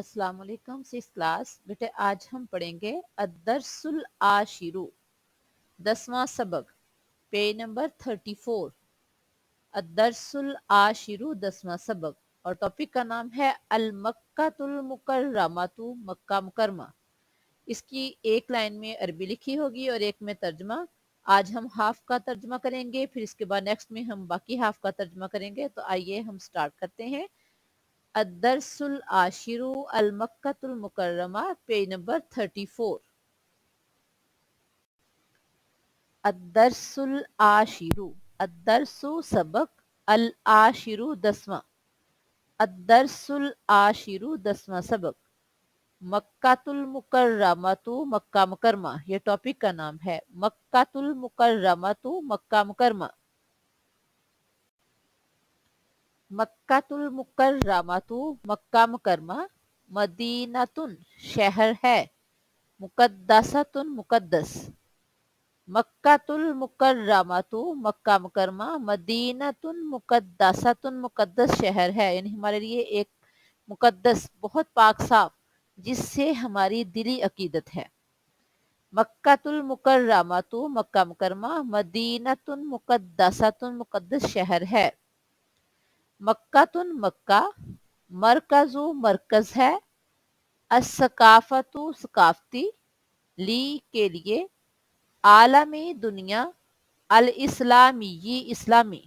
अस्सलाम वालेकुम six class. बेटे आज हम पढ़ेंगे अद्दर्सुल आशिरु 10वां सबक, पेज नंबर 34। अद्दर्सुल आशिरु 10वां सबक और टॉपिक का नाम है अल मक्कातुल मुकर्रमातु, मक्का मुकरमा। इसकी एक लाइन में अरबी लिखी होगी और एक में तर्जमा। आज हम हाफ का तर्जमा करेंगे, फिर इसके बाद नेक्स्ट में हम बाकी हाफ का तर्जमा करेंगे। तो आइए हम स्टार्ट करते हैं। अद्दर्सुल आशिरु अल मक्कातुल मुकर्रमा, पेज नंबर 34। अद्दर्सुल आशिरु, अद्दर्सु सबक, अल आशिरु 10वां। अद्दर्सुल आशिरु 10वां सबक। मक्कातुल मुकर्रमातु, मक्का मुकरमा, ये टॉपिक का नाम है। मक्कातुल मुकर्रमातु, मक्का मुकरमा। मक्कातुल मुकर्रमातु, मक्का मुकरमा। मदीनातुन, शहर है। मुकद्दसतुन, मुकद्दस। मक्कातुल मुकर्रमातु, मक्का मुकरमा। मदीनातुन मुकद्दसतुन, मुकद्दस शहर है, यानी हमारे लिए एक मुकद्दस, बहुत पाक साफ, जिससे हमारी दिली अकीदत है। मक्कातुल मुकर्रमातु, मक्का मुकरमा। मदीनातुन मुकद्दसतुन, मुकद्दस शहर है। मक्कातुन, मक्का। मरकजु, मरकज है। अस्सकाफतु, सकाफती। ली, के लिए। आलमी, दुनिया। अल इस्लामी, इस्लामी।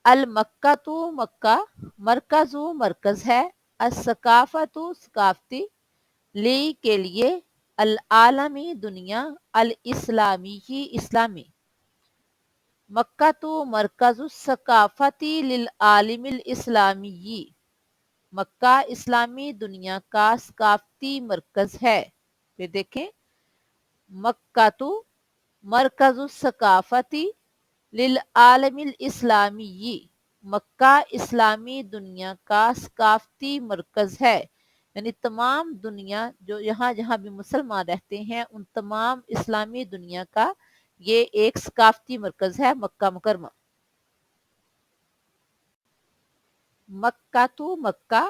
अल मक्कातु, मक्का। मरकजु, मरकज है। अस्सकाफतु, सकाफती। ली, के लिए। अल आलमी, दुनिया। अल इस्लामी, इस्लामी। मक्कातु मरकजु सकाफती लिल आलिमिल इस्लामी, मक्का इस्लामी दुनिया का सकाफती मरकज है। फिर देखें, मक्कातु मरकजु सकाफती लिल आलिमिल इस्लामी, मक्का इस्लामी दुनिया का सकाफती मरकज है, यानी तमाम दुनिया जो यहाँ जहाँ भी मुसलमान रहते हैं उन तमाम इस्लामी दुनिया का ये एक सकाफती मरकज है, मक्का मुकरमा। मक्कातु, मक्का।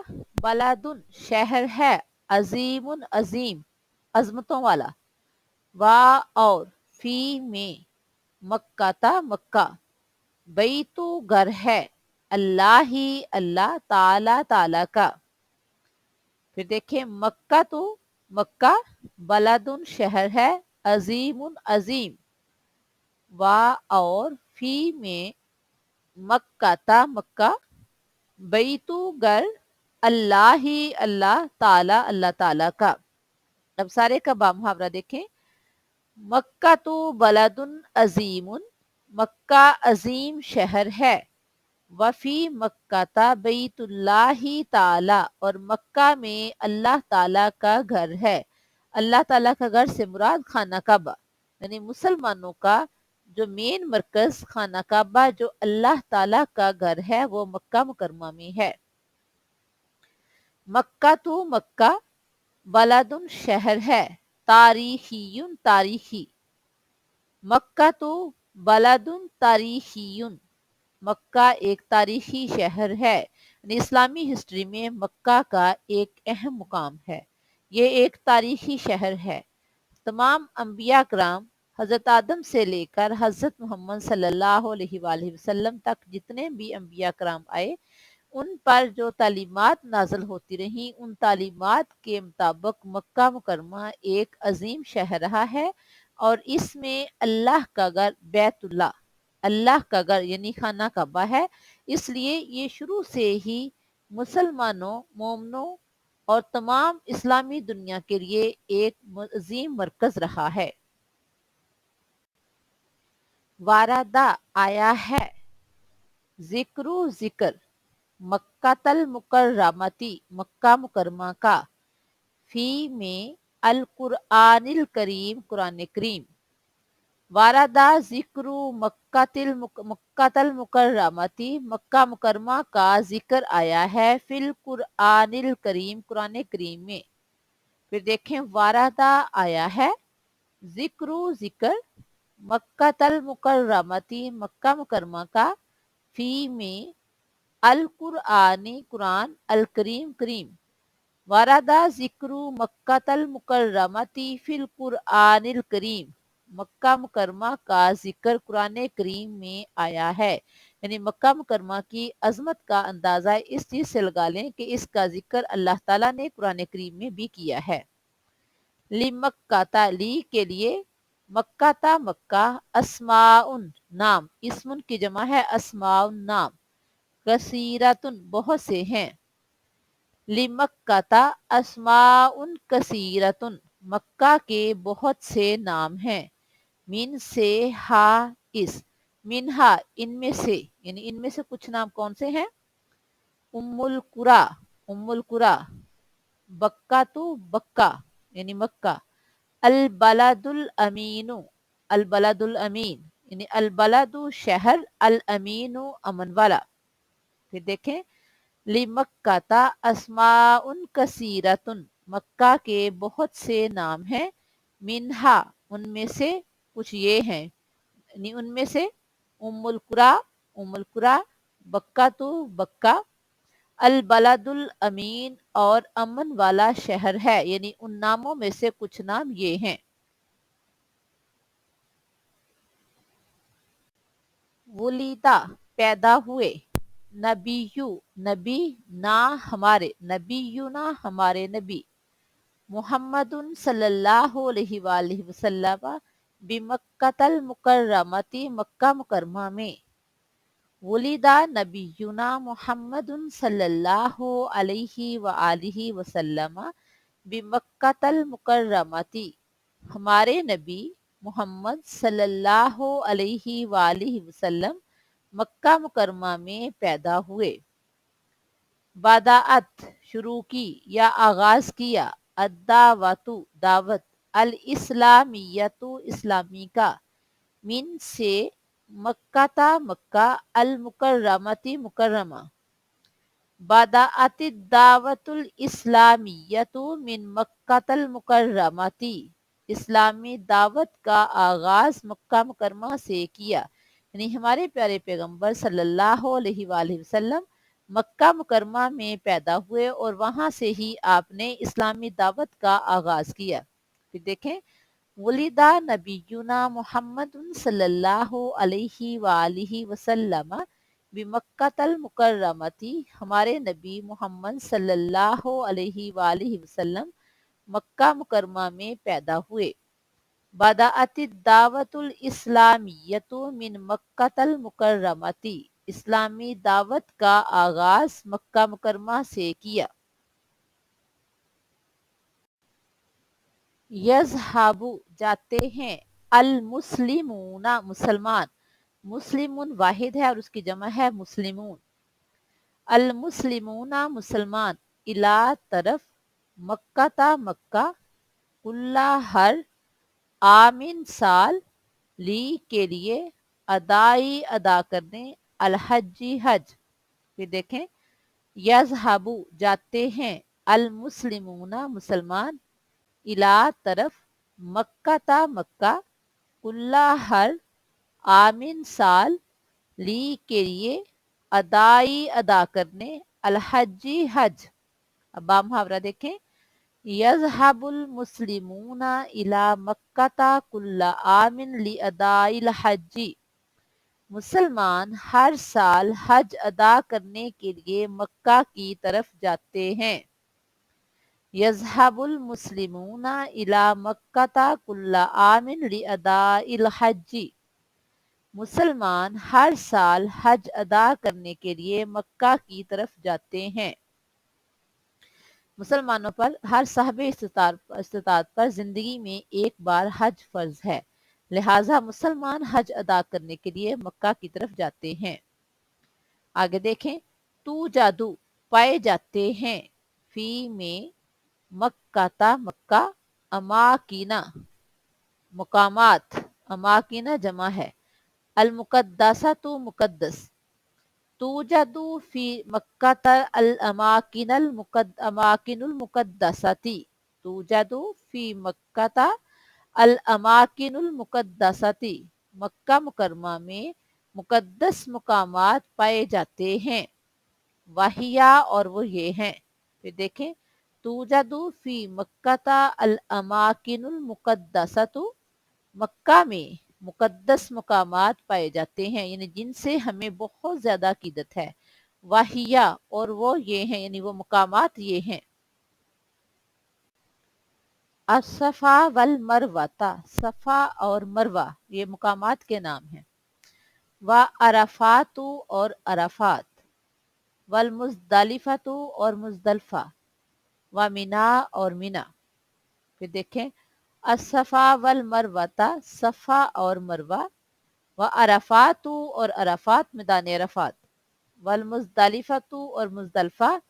बलादुन, शहर है। अजीमुन, अजीम, अजमतों वाला। वा, और। फी, में। मक्काता, मक्का। बैतु, घर है। अल्लाह ही, अल्लाह, ताला, ताला का। फिर देखें, मक्का तो मक्का। बलादुन, शहर है। अजीमुन, अजीम। वा, और। फी, में। मक्काता, मक्का। बैतु, घर। अल्लाह ही, अल्लाह, ताला, अल्लाह ताला का। अब सारे का बा मुहावरा देखें। मक्का तो बलदुन अजीमुन, मक्का अजीम शहर है। वफी मक्काता बैतुल्लाही ताला, और मक्का में अल्लाह ताला का घर है। अल्लाह ताला का घर से मुराद खाना काबा, यानी मुसलमानों का जो मेन मरकज खाना काबा जो अल्लाह ताला का घर है वो मक्का मुकरमा में है। मक्का तो मक्का। बलदुन, शहर है। तारीखीयुन, तारीखी। मक्का तो बलदुन तारीखीयुन, मक्का एक तारीखी शहर है। इस्लामी हिस्ट्री में मक्का का एक अहम मुकाम है। ये एक तारीखी शहर है। तमाम अंबिया कराम हज़रत आदम से लेकर हज़रत मोहम्मद सल्लल्लाहु अलैहि वसल्लम तक जितने भी अंबिया कराम आए उन पर जो तालीमात नाजल होती रहीं उन तालीमात के मुताबिक मक्का मुकरमा एक अजीम शहर रहा है और इसमें अल्लाह का घर बैतुल्लाह, अल्लाह का घर यानी खाना काबा है। इसलिए ये शुरू से ही मुसलमानों, मोमनों और तमाम इस्लामी दुनिया के लिए एक अजीम मरकज रहा है। वारादा, आया है। जिक्रू, जिक्र। मक्कातल मुकर्रमती, मक्का मुकरमा का। फी, में। अल कुरआनिल करीम, कुरान करीम। वारादा जिक्रू मक्कातल मुकर्रमती, मक्का मुकरमा का जिक्र आया है। फिल कुरआनिल करीम, कुरान करीम में। फिर देखें, वारादा आया है। जिक्रू, जिक्र। मक्कातल मुकर्रमती, मक्का मुकरमा का। फी, में। अल कुरआनी कुरान, अल करीम करीम। वरादा जिक्रू मक्कातल मुकर्रमती फिल कुरआनिल करीम। मक्का मुकरमा का जिक्र कुरान करीम में आया है। यानी मक्का मुकरमा की अजमत का अंदाजा इस चीज से लगा लें कि इसका जिक्र अल्लाह ताला ने कुरान करीम में भी किया है। ली मक्काता, ली के लिए, मक्काता मक्का, अस्माउन नाम, इसमुन की जमा है अस्माउन नाम, कसीरतुन बहुत से हैं। ली मक्काता अस्माउन कसीरतुन, मक्का के बहुत से नाम हैं। मिन से हा इस, मिनहा इनमें से, यानी इनमें से कुछ नाम कौन से हैं। उम्मुल कुरा, उम्मुल कुरा, बक्का तो बक्का यानी मक्का, अल बलदुल अमीनु, अल बलदुल अमीन यानी अल बलदु शहर, अल अमीनु अमन वाला। फिर देखें, ली मक्काता अस्माउन कसीरतुन, मक्का के बहुत से नाम हैं। मिनहा उनमें से कुछ ये हैं, यानी उनमें से उम्मुल कुरा, उम्मुल कुरा, बक्का तो बक्का, अल बलदुल अमीन और अमन वाला शहर है। यानी उन नामों में से कुछ नाम ये हैं। वुलीदा पैदा हुए, नबीयू नबी, ना हमारे, नबीयू ना हमारे नबी, मुहम्मदुन सल्लल्लाहु अलैहि वसल्लम बिमक्कतल मुकर्रमती, मक्का मुकरमा में। वुलिदा नबीयुना मुहम्मदुन सल्लल्लाहु अलैहि वसल्लम बिमक्कतल मुकर्रमती, हमारे नबी मोहम्मद सल्लल्लाहु अलैहि वसल्लम मक्का मुकरमा में पैदा हुए। बदाअत शुरू की या आगाज किया, अद्दावतु दावत, अल इस्लामियतु इस्लामी का, मिन से, मक्काता मक्का, अल मुकर्रमती मुकर्रमा। बदाअति दावतुल इस्लामियतु मिन मक्कातल मुकर्रमती, इस्लामी दावत का आगाज मक्का मुकरमा से किया। यानी हमारे प्यारे पैगंबर सल्लल्लाहु अलैहि वसल्लम मक्का मुकरमा में पैदा हुए और वहां से ही आपने इस्लामी दावत का आगाज किया। फिर देखें, वलिदा नबीयुना मुहम्मदुन सल्लल्लाहु अलैहि वसल्लम बिमक्कातल मुकर्रमती, हमारे नबी मोहम्मद सल्लल्लाहु अलैहि वसल्लम मक्का मुकरमा में पैदा हुए। बदाअति दावतुल इस्लामियतु मिन मक्कातल मुकर्रमती, इस्लामी दावत का आगाज मक्का मुकरमा से किया। यज़हाबु जाते हैं, अल मुस्लिमूना मुसलमान, मुस्लिमुन वाहिद है और उसकी जमा है मुस्लिमून, अल मुस्लिमूना मुसलमान, इला तरफ, मक्काता मक्का, कुल्ला हर, आमिन साल, ली के लिए, अदाई अदा करने, अल हज्जी हज। फिर देखें, यज़हाबु जाते हैं, अल मुस्लिमूना मुसलमान, इला तरफ, मक्काता मक्का, कुल्ला हर, आमिन साल, ली के लिए, अदाई अदा करने, अल हज्जी हज। अब बा मुहावरा देखें, यज़हबुल मुस्लिमूना इला मक्काता कुल्ला आमिन लि अदाइल हज्जी, मुसलमान हर साल हज अदा करने के लिए मक्का की तरफ जाते हैं। यज़हबुल मुस्लिमूना इला मक्काता कुल्ला आमिन लि अदाइल हज्जी, मुसलमान हर साल हज अदा करने के लिए मक्का की तरफ जाते हैं। मुसलमानों पर हर साहब इस्तिताअत पर जिंदगी में एक बार हज फर्ज है, लिहाजा मुसलमान हज अदा करने के लिए मक्का की तरफ जाते हैं। आगे देखें, तू जादू पाए जाते हैं, फी में, मक्काता मक्का, अमाकिना मुकामात, अमाकिना जमा है, अल मुकद्दसा तो मुकद्दस, तूजदु फी मक्काता अल अमाकिनुल मुकद्दसती, तूजदु फी मक्काता अल अमाकिनुल मुकद्दसती, मक्का मुकरमा में मुकद्दस मुकामात पाए जाते हैं। वाहिया और वो ये हैं। फिर देखें, तूजदु फी मक्काता अल अमाकिनुल मुकद्दसतु, मक्का में मुकद्दस मकामात पाए जाते हैं, यानी जिनसे हमें बहुत ज्यादा अकीदत है। वाहिया और वो ये हैं, यानी वो मकामात ये हैं। असफा वल मरवाता, सफा और मरवा ये मकामात के नाम हैं। व अरफातु और अरफात, वल मुजदलिफातु और मुजदलफा, व मिना और मिना। फिर देखें, असफा वल मरवाता, सफा और मरवा, व अरफातु और अरफात मैदान अरफात, वल मुजदलिफातु और मुजदलफा,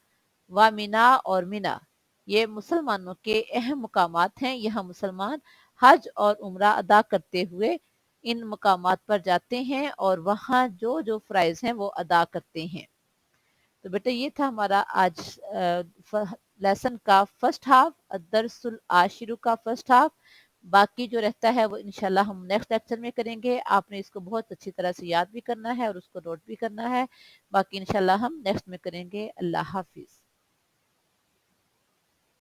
व मिना और मिना। ये मुसलमानों के अहम मकामात हैं। यहाँ मुसलमान हज और उम्रा अदा करते हुए इन मकामात पर जाते हैं और वहाँ जो जो फ़राइज़ हैं वो अदा करते हैं। तो बेटा ये था हमारा आज लेसन का फर्स्ट हाफ, अदरसुल आशिरु का फर्स्ट हाफ। बाकी जो रहता है वो इंशाल्लाह हम नेक्स्ट लेक्चर में करेंगे। आपने इसको बहुत अच्छी तरह से याद भी करना है और उसको नोट भी करना है। बाकी इंशाल्लाह हम नेक्स्ट में करेंगे। अल्लाह हाफिज़।